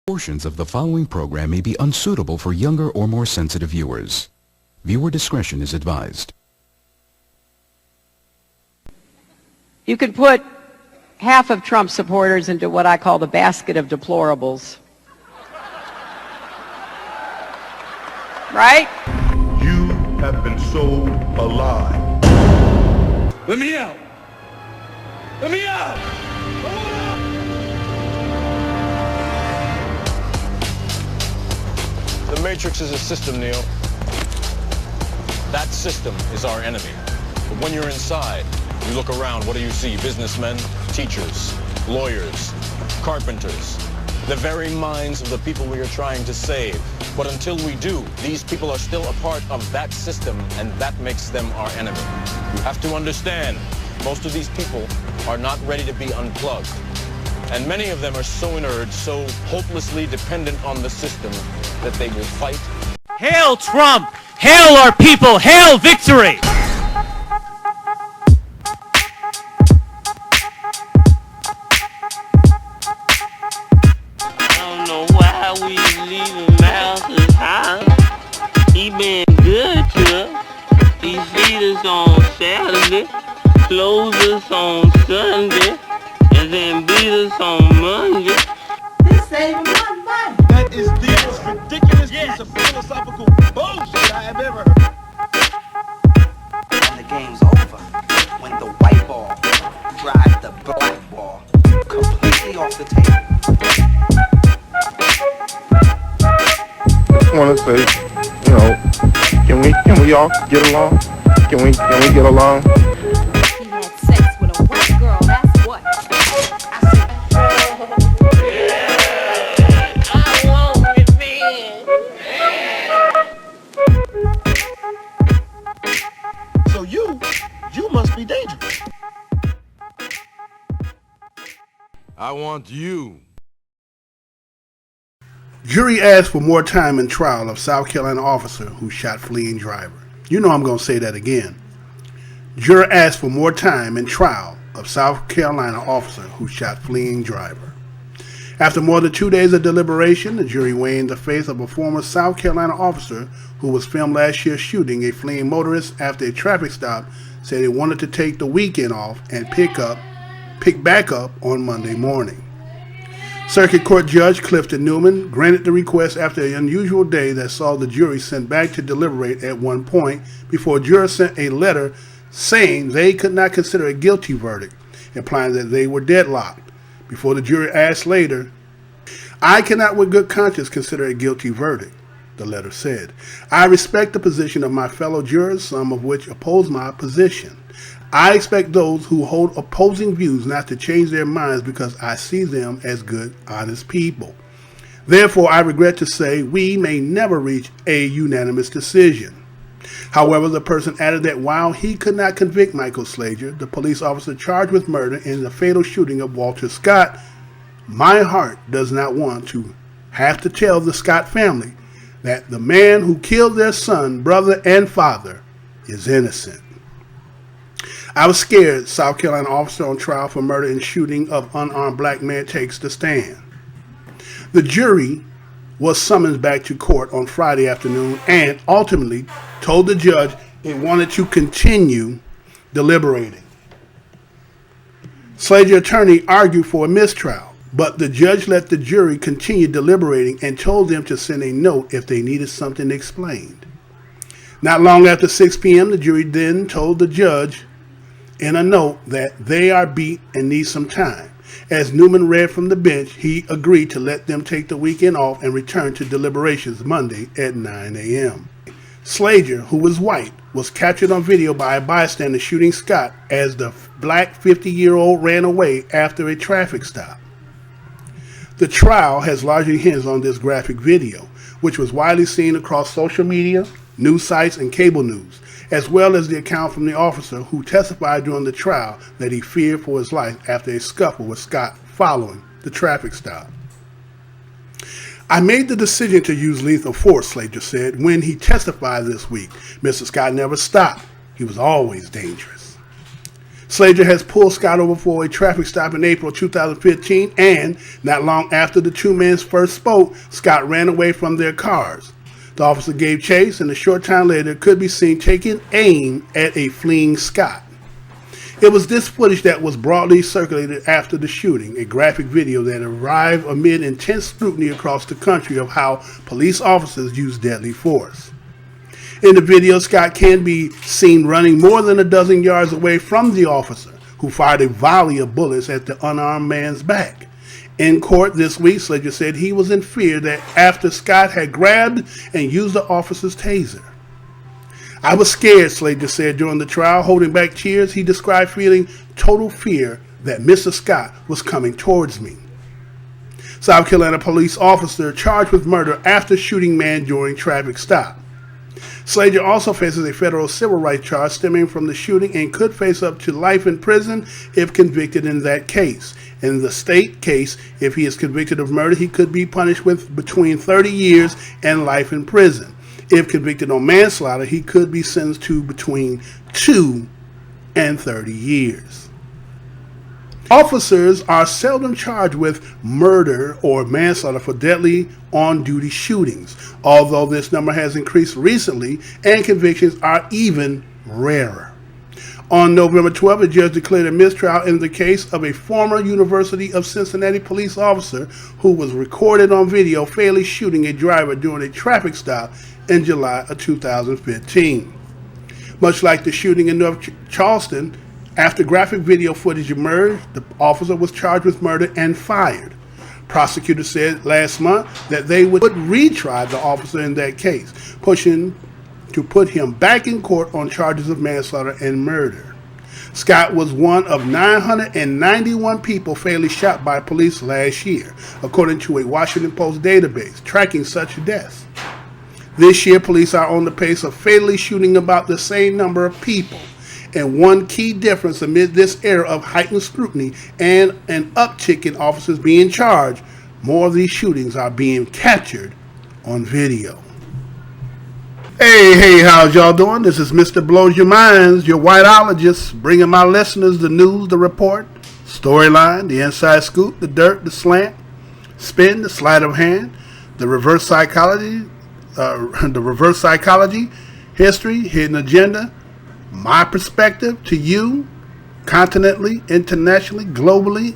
Portions of the following program may be unsuitable for younger or more sensitive viewers. Viewer discretion is advised. You could put half of Trump supporters into what I call the basket of deplorables. Right? You have been sold a lie. Let me out! Let me out! The Matrix is a system, Neo. That system is our enemy. But when you're inside, you look around, what do you see? Businessmen, teachers, lawyers, carpenters, the very minds of the people we are trying to save. But until we do, these people are still a part of that system, and that makes them our enemy. You have to understand, most of these people are not ready to be unplugged. And many of them are so inured, so hopelessly dependent on the system that they will fight. Hail Trump! Hail our people! Hail victory! I don't know why we leaving Mouse's house. He been good to us. He feed us on Saturday, close us on Sunday, and then beat us on Monday. He's saving my money. That is the most ridiculous piece of philosophical bullshit I have ever heard. And the game's over when the white ball drives the black ball completely off the table. I just want to say, can we all get along? Can we get along? He had sex with a white girl, that's what. I want revenge. So you must be dangerous. I want you. Jury asked for more time in trial of South Carolina officer who shot fleeing driver. You know I'm going to say that again. Jury asked for more time in trial of South Carolina officer who shot fleeing driver. After more than 2 days of deliberation, the jury weighed in the fate of a former South Carolina officer who was filmed last year shooting a fleeing motorist after a traffic stop, said he wanted to take the weekend off and pick back up on Monday morning. Circuit Court Judge Clifton Newman granted the request after an unusual day that saw the jury sent back to deliberate at one point before jurors sent a letter saying they could not consider a guilty verdict, implying that they were deadlocked. Before the jury asked later, "I cannot with good conscience consider a guilty verdict," the letter said. "I respect the position of my fellow jurors, some of which oppose my position. I expect those who hold opposing views not to change their minds because I see them as good, honest people. Therefore, I regret to say we may never reach a unanimous decision." However, the person added that while he could not convict Michael Slager, the police officer charged with murder in the fatal shooting of Walter Scott, my heart does not want to have to tell the Scott family that the man who killed their son, brother, and father is innocent. I was scared South Carolina officer on trial for murder and shooting of unarmed black man takes the stand. The jury was summoned back to court on Friday afternoon and ultimately told the judge it wanted to continue deliberating. Slager's attorney argued for a mistrial, but the judge let the jury continue deliberating and told them to send a note if they needed something explained. Not long after 6 p.m., the jury then told the judge in a note that they are beat and need some time. As Newman read from the bench, he agreed to let them take the weekend off and return to deliberations Monday at 9 a.m. Slager, who was white, was captured on video by a bystander shooting Scott as the black 50-year-old ran away after a traffic stop. The trial has largely hinged on this graphic video, which was widely seen across social media, news sites, and cable news, as well as the account from the officer who testified during the trial that he feared for his life after a scuffle with Scott following the traffic stop. "I made the decision to use lethal force," Slager said when he testified this week. "Mr. Scott never stopped. He was always dangerous." Slager has pulled Scott over for a traffic stop in April 2015, and not long after the two men first spoke, Scott ran away from their cars. The officer gave chase, and a short time later could be seen taking aim at a fleeing Scott. It was this footage that was broadly circulated after the shooting, a graphic video that arrived amid intense scrutiny across the country of how police officers use deadly force. In the video, Scott can be seen running more than a dozen yards away from the officer, who fired a volley of bullets at the unarmed man's back. In court this week, Slager said he was in fear that after Scott had grabbed and used the officer's taser. "I was scared," Slager said during the trial, holding back tears. He described feeling total fear that Mr. Scott was coming towards me. South Carolina police officer charged with murder after shooting man during traffic stop. Slager also faces a federal civil rights charge stemming from the shooting and could face up to life in prison if convicted in that case. In the state case, if he is convicted of murder, he could be punished with between 30 years and life in prison. If convicted on manslaughter, he could be sentenced to between 2 and 30 years. Officers are seldom charged with murder or manslaughter for deadly on-duty shootings, although this number has increased recently and convictions are even rarer. On November 12th, a judge declared a mistrial in the case of a former University of Cincinnati police officer who was recorded on video fatally shooting a driver during a traffic stop in July of 2015. Much like the shooting in North Charleston, after graphic video footage emerged, the officer was charged with murder and fired. Prosecutors said last month that they would retry the officer in that case, pushing to put him back in court on charges of manslaughter and murder. Scott was one of 991 people fatally shot by police last year, according to a Washington Post database tracking such deaths. This year, police are on the pace of fatally shooting about the same number of people. And one key difference amid this era of heightened scrutiny and an uptick in officers being charged, more of these shootings are being captured on video. Hey, how's y'all doing? This is Mr. Blows Your Minds, your whiteologist, bringing my listeners the news, the report, storyline, the inside scoop, the dirt, the slant, spin, the sleight of hand, the reverse psychology, history, hidden agenda, my perspective to you, continentally, internationally, globally,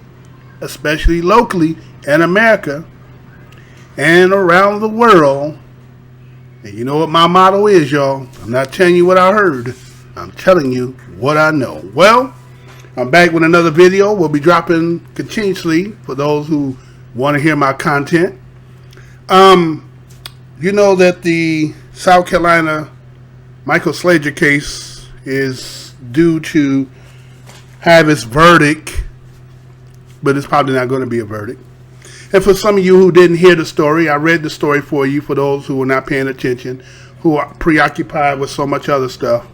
especially locally in America and around the world. And you know what my motto is, y'all. I'm not telling you what I heard. I'm telling you what I know. Well, I'm back with another video. We'll be dropping continuously for those who want to hear my content. You know that the South Carolina Michael Slager case is due to have its verdict, but it's probably not going to be a verdict. And for some of you who didn't hear the story, I read the story for you for those who were not paying attention, who are preoccupied with so much other stuff.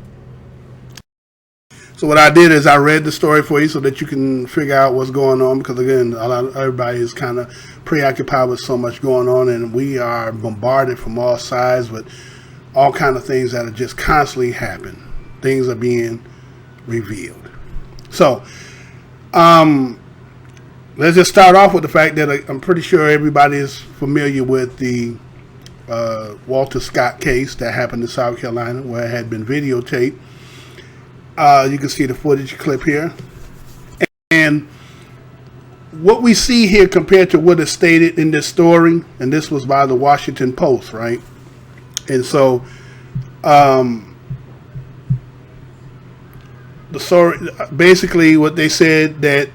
So what I did is I read the story for you so that you can figure out what's going on, because again, everybody is kind of preoccupied with so much going on, and we are bombarded from all sides with all kind of things that are just constantly happening. Things are being revealed. So, let's just start off with the fact that I'm pretty sure everybody is familiar with the Walter Scott case that happened in South Carolina, where it had been videotaped. You can see the footage clip here. And what we see here compared to what is stated in this story, and this was by the Washington Post, right? And so, the story, basically what they said, that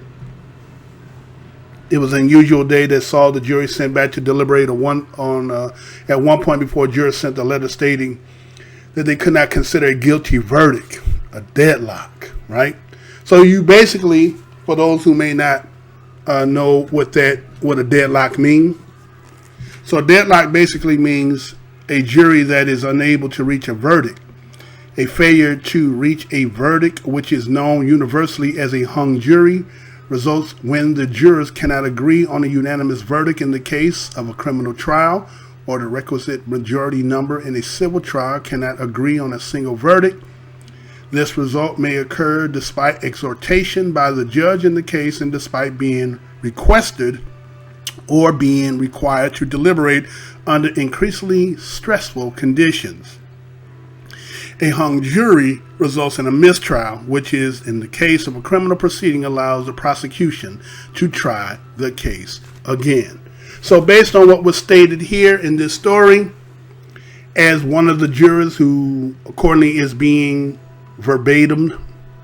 it was an unusual day that saw the jury sent back to deliberate at one point before jurors sent a letter stating that they could not consider a guilty verdict a deadlock, right? So you basically, for those who may not know what a deadlock means. So a deadlock basically means a jury that is unable to reach a verdict. A failure to reach a verdict, which is known universally as a hung jury, results when the jurors cannot agree on a unanimous verdict in the case of a criminal trial, or the requisite majority number in a civil trial cannot agree on a single verdict. This result may occur despite exhortation by the judge in the case and despite being requested or being required to deliberate under increasingly stressful conditions. A hung jury results in a mistrial, which is, in the case of a criminal proceeding, allows the prosecution to try the case again. So based on what was stated here in this story, as one of the jurors who accordingly is being verbatim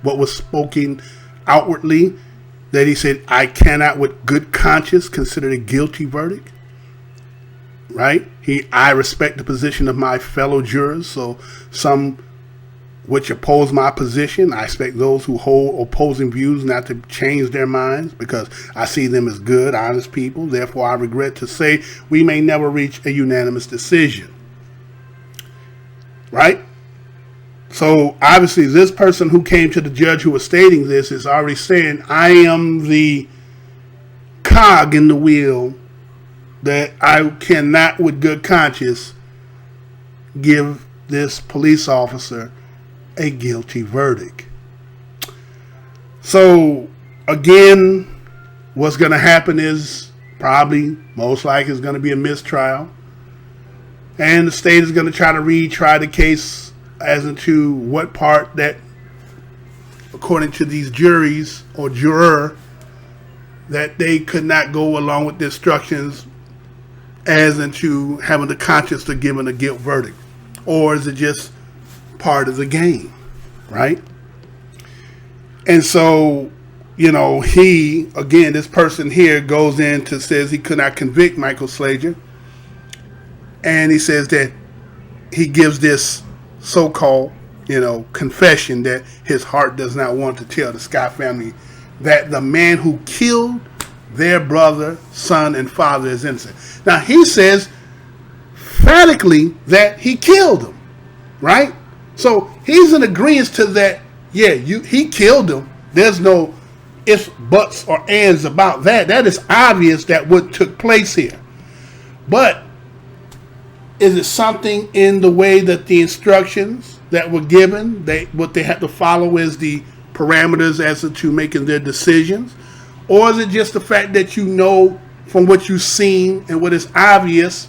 what was spoken outwardly, that he said, I cannot with good conscience consider a guilty verdict. Right? I respect the position of my fellow jurors, so some which oppose my position, I expect those who hold opposing views not to change their minds, because I see them as good, honest people. Therefore, I regret to say we may never reach a unanimous decision. Right? So obviously this person who came to the judge who was stating this is already saying, I am the cog in the wheel that I cannot with good conscience give this police officer a guilty verdict. So again, what's going to happen is probably most likely is going to be a mistrial, and the state is going to try to retry the case as into what part that, according to these juries or juror, that they could not go along with the instructions as into having the conscience to giving a guilt verdict, or is it just part of the game, right? And so, you know, this person here goes in to says he could not convict Michael Slager, and he says that he gives this so-called, confession that his heart does not want to tell the Scott family that the man who killed their brother, son, and father is innocent. Now, he says emphatically that he killed him, right? So he's in agreement to that. Yeah, he killed him. There's no ifs, buts, or ands about that. That is obvious that what took place here. But is it something in the way that the instructions that were given, what they have to follow is the parameters as to making their decisions? Or is it just the fact that from what you've seen and what is obvious,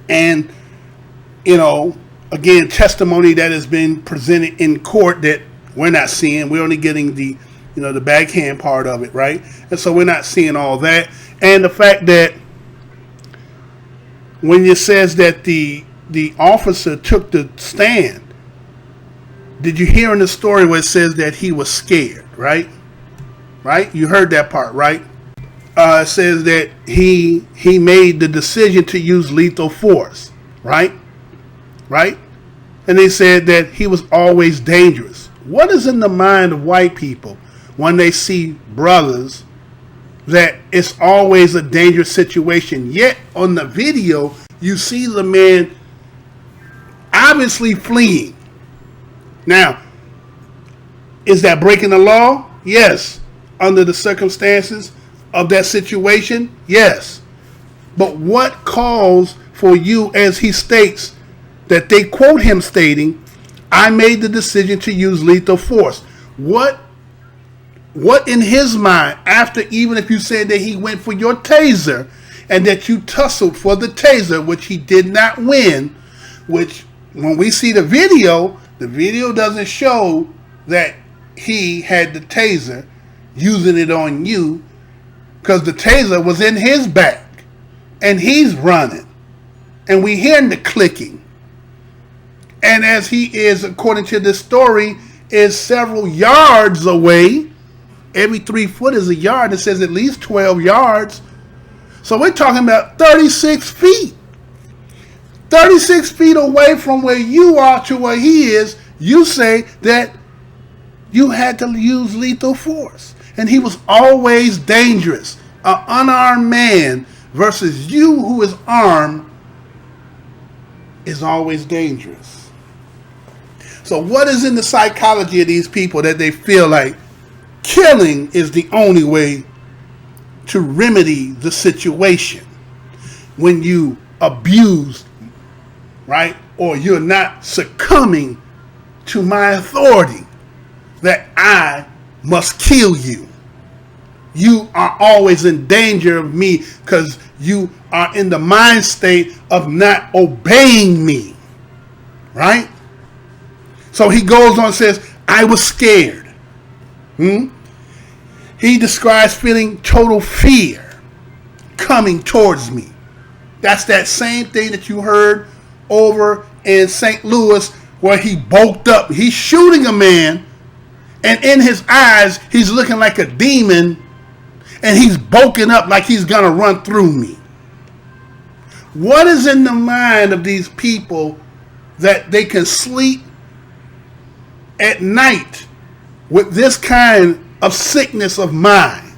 and, again, testimony that has been presented in court that we're not seeing? We're only getting the backhand part of it, right? And so we're not seeing all that. And the fact that when it says that the officer took the stand, did you hear in the story where it says that he was scared, right? Right? You heard that part, right? It says that he made the decision to use lethal force, right? Right? And they said that he was always dangerous. What is in the mind of white people when they see brothers that it's always a dangerous situation? Yet on the video, you see the man obviously fleeing. Now, is that breaking the law? Yes. Under the circumstances of that situation? Yes. But what calls for you, as he states, that they quote him stating, I made the decision to use lethal force. What in his mind, after, even if you said that he went for your taser and that you tussled for the taser, which he did not win, which when we see the video doesn't show that he had the taser using it on you, because the taser was in his back and he's running and we hearing the clicking. And as he is, according to this story, is several yards away. Every 3 foot is a yard. It says at least 12 yards. So we're talking about 36 feet. 36 feet away from where you are to where he is. You say that you had to use lethal force. And he was always dangerous. An unarmed man versus you who is armed is always dangerous. So what is in the psychology of these people that they feel like killing is the only way to remedy the situation when you abuse, right? Or you're not succumbing to my authority that I must kill you. You are always in danger of me because you are in the mind state of not obeying me. Right? So he goes on and says, I was scared. He describes feeling total fear coming towards me. That's that same thing that you heard over in St. Louis where he bulked up. He's shooting a man, and in his eyes, he's looking like a demon, and he's bulking up like he's going to run through me. What is in the mind of these people that they can sleep at night with this kind of sickness of mind?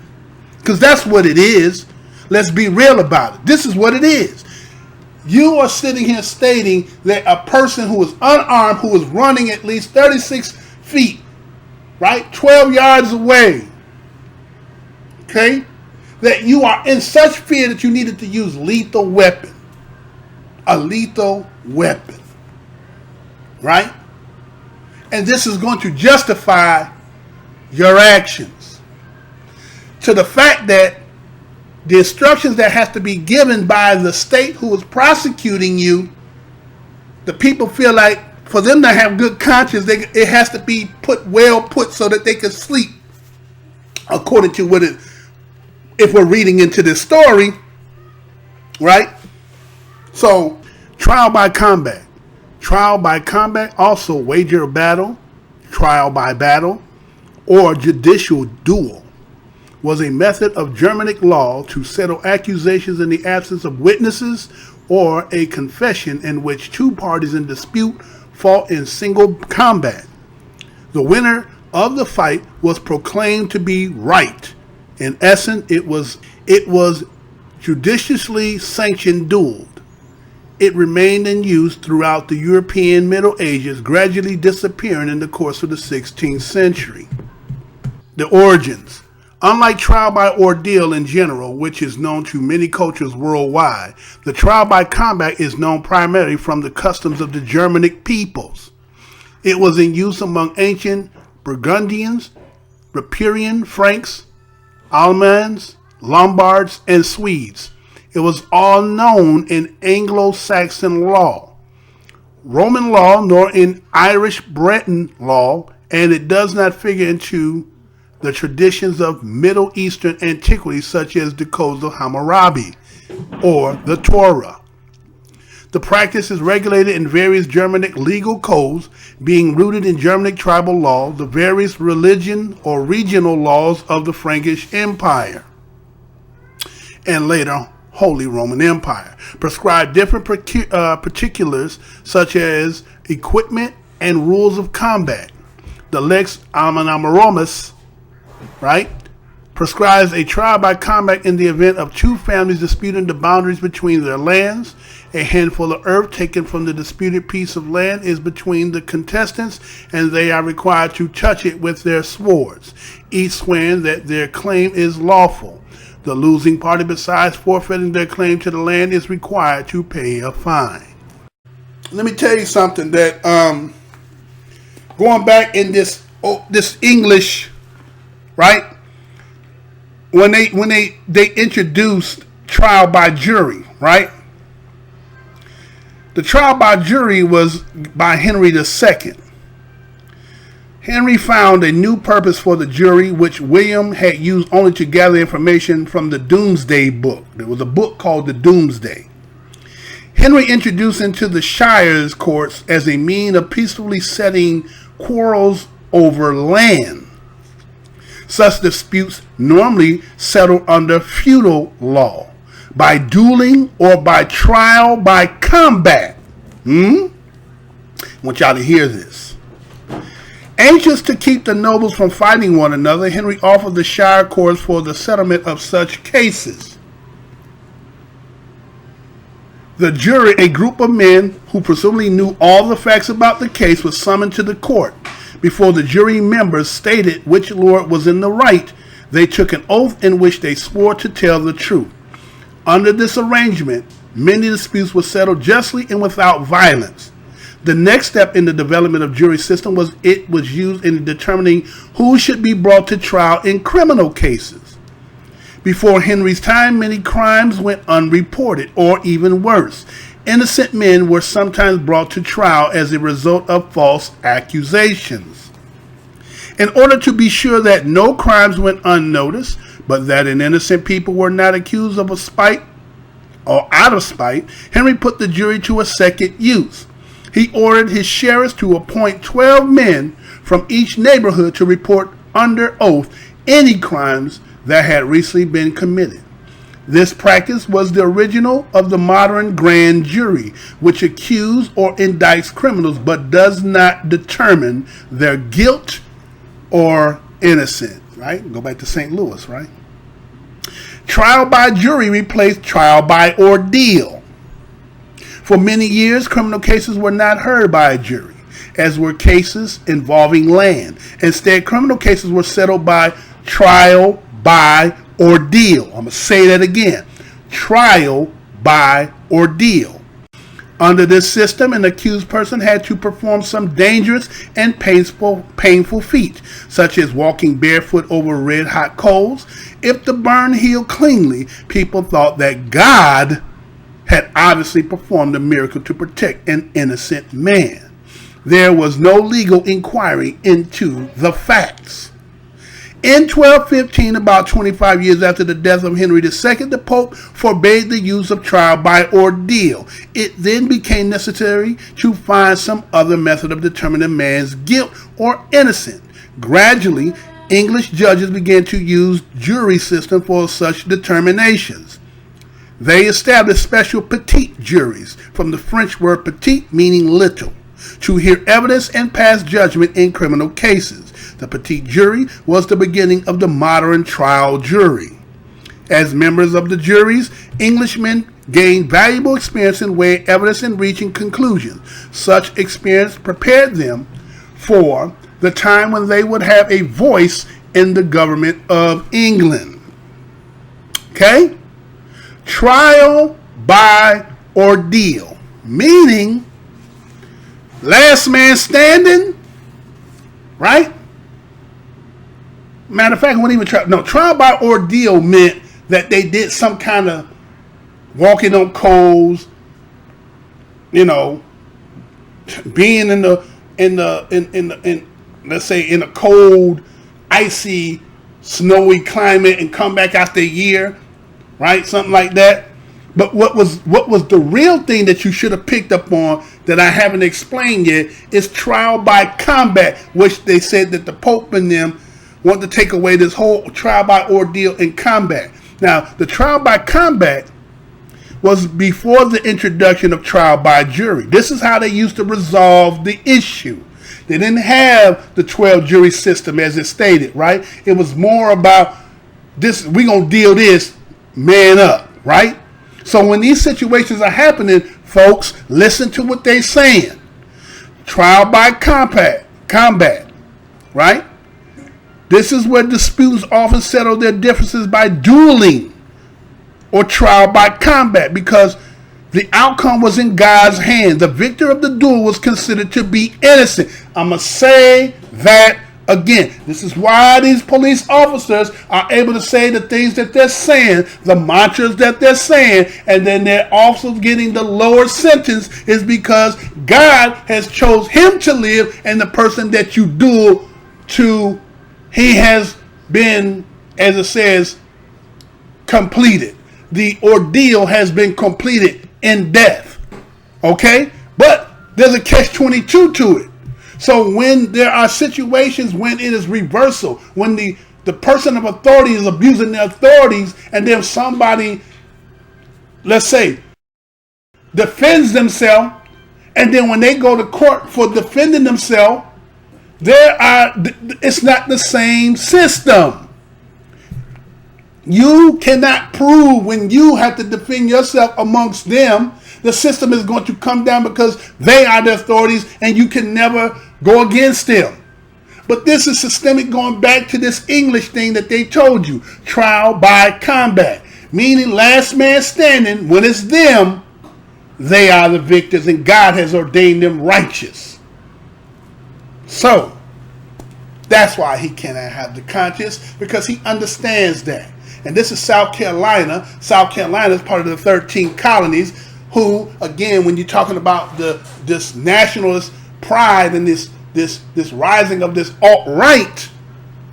Because that's what it is. Let's be real about it. This is what it is. You are sitting here stating that a person who is unarmed, who is running at least 36 feet, right, 12 yards away, okay, that you are in such fear that you needed to use lethal weapon. A lethal weapon. Right? And this is going to justify your actions. To the fact that the instructions that has to be given by the state who is prosecuting you, the people feel like for them to have good conscience, it has to be well put so that they can sleep, according to what it, if we're reading into this story, right? So, trial by combat. Trial by combat, also wager a battle, trial by battle, or judicial duel, was a method of Germanic law to settle accusations in the absence of witnesses or a confession in which two parties in dispute fought in single combat. The winner of the fight was proclaimed to be right. In essence, it was judiciously sanctioned duel. It remained in use throughout the European Middle Ages, gradually disappearing in the course of the 16th century. The origins. Unlike trial by ordeal in general, which is known to many cultures worldwide, the trial by combat is known primarily from the customs of the Germanic peoples. It was in use among ancient Burgundians, Ripuarian Franks, Almans, Lombards, and Swedes. It was all known in Anglo-Saxon law, Roman law, nor in Irish Breton law, and it does not figure into the traditions of Middle Eastern antiquity such as the Codes of Hammurabi or the Torah. The practice is regulated in various Germanic legal codes, being rooted in Germanic tribal law, the various religion or regional laws of the Frankish Empire, and later Holy Roman Empire, prescribe different particulars such as equipment and rules of combat. The Lex Ammonomus, right, prescribes a trial by combat in the event of two families disputing the boundaries between their lands. A handful of earth taken from the disputed piece of land is between the contestants, and they are required to touch it with their swords, each swearing that their claim is lawful. The losing party, besides forfeiting their claim to the land, is required to pay a fine. Let me tell you something that going back in this English, right? When they introduced trial by jury, right? The trial by jury was by Henry II. Henry found a new purpose for the jury, which William had used only to gather information from the Doomsday Book. There was a book called the Doomsday. Henry introduced into the shires courts as a mean of peacefully settling quarrels over land. Such disputes normally settled under feudal law, by dueling or by trial by combat. I want y'all to hear this. Anxious to keep the nobles from fighting one another, Henry offered the shire courts for the settlement of such cases. The jury, a group of men who presumably knew all the facts about the case, was summoned to the court. Before the jury members stated which lord was in the right, they took an oath in which they swore to tell the truth. Under this arrangement, many disputes were settled justly and without violence. The next step in the development of jury system was it was used in determining who should be brought to trial in criminal cases. Before Henry's time, many crimes went unreported, or even worse, innocent men were sometimes brought to trial as a result of false accusations. In order to be sure that no crimes went unnoticed, but that an innocent people were not accused of a spite or out of spite, Henry put the jury to a second use. He ordered his sheriffs to appoint 12 men from each neighborhood to report under oath any crimes that had recently been committed. This practice was the original of the modern grand jury, which accuses or indicts criminals but does not determine their guilt or innocence. Right? Go back to St. Louis, right? Trial by jury replaced trial by ordeal. For many years, criminal cases were not heard by a jury, as were cases involving land. Instead, criminal cases were settled by trial by ordeal. I'm going to say that again. Trial by ordeal. Under this system, an accused person had to perform some dangerous and painful feat, such as walking barefoot over red-hot coals. If the burn healed cleanly, people thought that God had obviously performed a miracle to protect an innocent man. There was no legal inquiry into the facts. In 1215, about 25 years after the death of Henry II, the Pope forbade the use of trial by ordeal. It then became necessary to find some other method of determining a man's guilt or innocence. Gradually, English judges began to use jury system for such determinations. They established special petite juries, from the French word petite meaning little, to hear evidence and pass judgment in criminal cases. The petite jury was the beginning of the modern trial jury. As members of the juries, Englishmen gained valuable experience in weighing evidence and reaching conclusions. Such experience prepared them for the time when they would have a voice in the government of England. Okay? Trial by ordeal, meaning last man standing, right? Matter of fact, I wouldn't even try. No, trial by ordeal meant that they did some kind of walking on coals, being in let's say in a cold, icy, snowy climate and come back after a year, right? Something like that. But what was the real thing that you should have picked up on that I haven't explained yet is trial by combat, which they said that the Pope and them want to take away this whole trial by ordeal and combat. Now, the trial by combat was before the introduction of trial by jury. This is how they used to resolve the issue. They didn't have the 12 jury system as it stated, right? It was more about this, we're going to deal this, man up, right? So when these situations are happening, folks, listen to what they're saying. Trial by combat, right? This is where disputes often settle their differences by dueling or trial by combat, because the outcome was in God's hand. The victor of the duel was considered to be innocent. I'm going to say that again. This is why these police officers are able to say the things that they're saying, the mantras that they're saying, and then they're also getting the lower sentence, is because God has chose him to live, and the person that you duel to, he has been, as it says, completed. The ordeal has been completed in death. Okay? But there's a catch-22 to it. So when there are situations when it is reversal, when the person of authority is abusing their authorities, and then somebody, let's say, defends themselves, and then when they go to court for defending themselves, it's not the same system. You cannot prove when you have to defend yourself amongst them. The system is going to come down because they are the authorities and you can never go against them. But this is systemic, going back to this English thing that they told you. Trial by combat. Meaning last man standing, when it's them, they are the victors, and God has ordained them righteous. So, that's why he cannot have the conscience, because he understands that. And this is South Carolina. South Carolina is part of the 13 colonies who, again, when you're talking about this nationalist pride and this rising of this alt-right,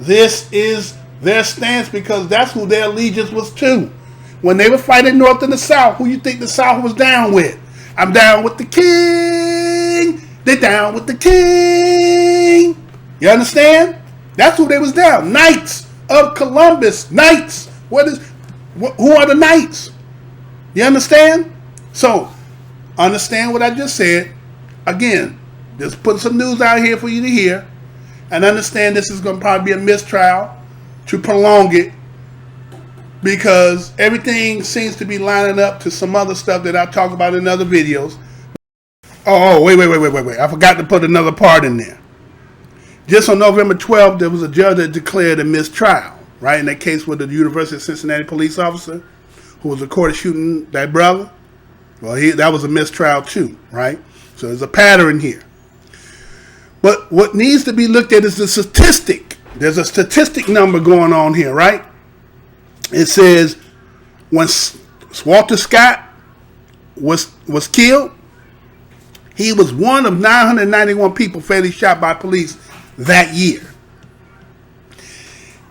this is their stance, because that's who their allegiance was to. When they were fighting North and the South, who you think the South was down with? I'm down with the king. They're down with the king. You understand? That's who they was down. Knights of Columbus. Knights. Who are the knights? You understand? So, understand what I just said. Again, just put some news out here for you to hear. And understand this is going to probably be a mistrial to prolong it, because everything seems to be lining up to some other stuff that I talk about in other videos. Oh, wait. I forgot to put another part in there. Just on November 12th, there was a judge that declared a mistrial, right? In that case with the University of Cincinnati police officer who was recorded shooting that brother. Well, that was a mistrial too, right? So there's a pattern here. But what needs to be looked at is the statistic. There's a statistic number going on here, right? It says when Walter Scott was killed, he was one of 991 people fatally shot by police that year.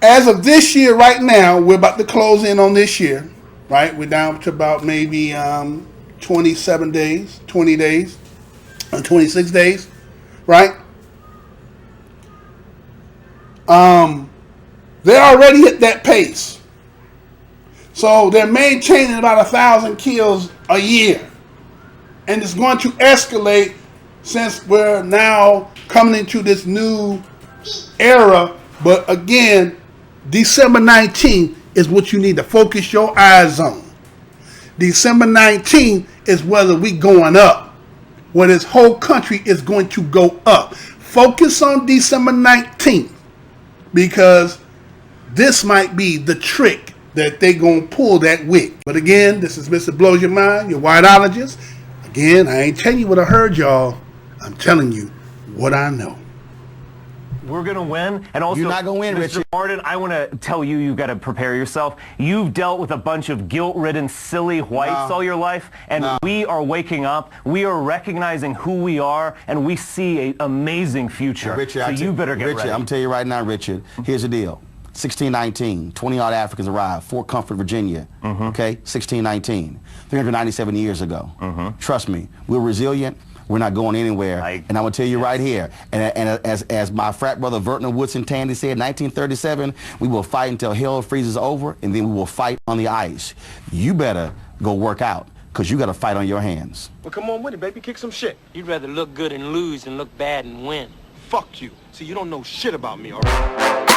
As of this year, right now, we're about to close in on this year, right? We're down to about maybe 27 days, 20 days, 26 days, right? They're already at that pace. So they're maintaining about 1,000 kills a year. And it's going to escalate since we're now coming into this new era. But again, December 19th is what you need to focus your eyes on. December 19th is whether we going up, where this whole country is going to go up. Focus on December 19th, because this might be the trick that they gonna pull that with. But again, this is Mr. Blows Your Mind, your whiteologist. Again, I ain't telling you what I heard, y'all. I'm telling you what I know. We're going to win. And also, you're not going to win, Mr. Richard. Martin, I want to tell you, you've got to prepare yourself. You've dealt with a bunch of guilt-ridden, silly whites all your life, and we are waking up. We are recognizing who we are, and we see an amazing future. Richard, so you better get ready. I'm going to tell you right now, Richard, here's the deal. 1619, 20-odd Africans arrived, Fort Comfort, Virginia, okay? 1619, 397 years ago. Trust me, we're resilient. We're not going anywhere. And I'm going to tell you right here, and as my frat brother Vertner Woodson Tandy said, 1937, we will fight until hell freezes over, and then we will fight on the ice. You better go work out, because you got to fight on your hands. Well, come on with it, baby. Kick some shit. You'd rather look good and lose than look bad and win. Fuck you. See, you don't know shit about me, all right?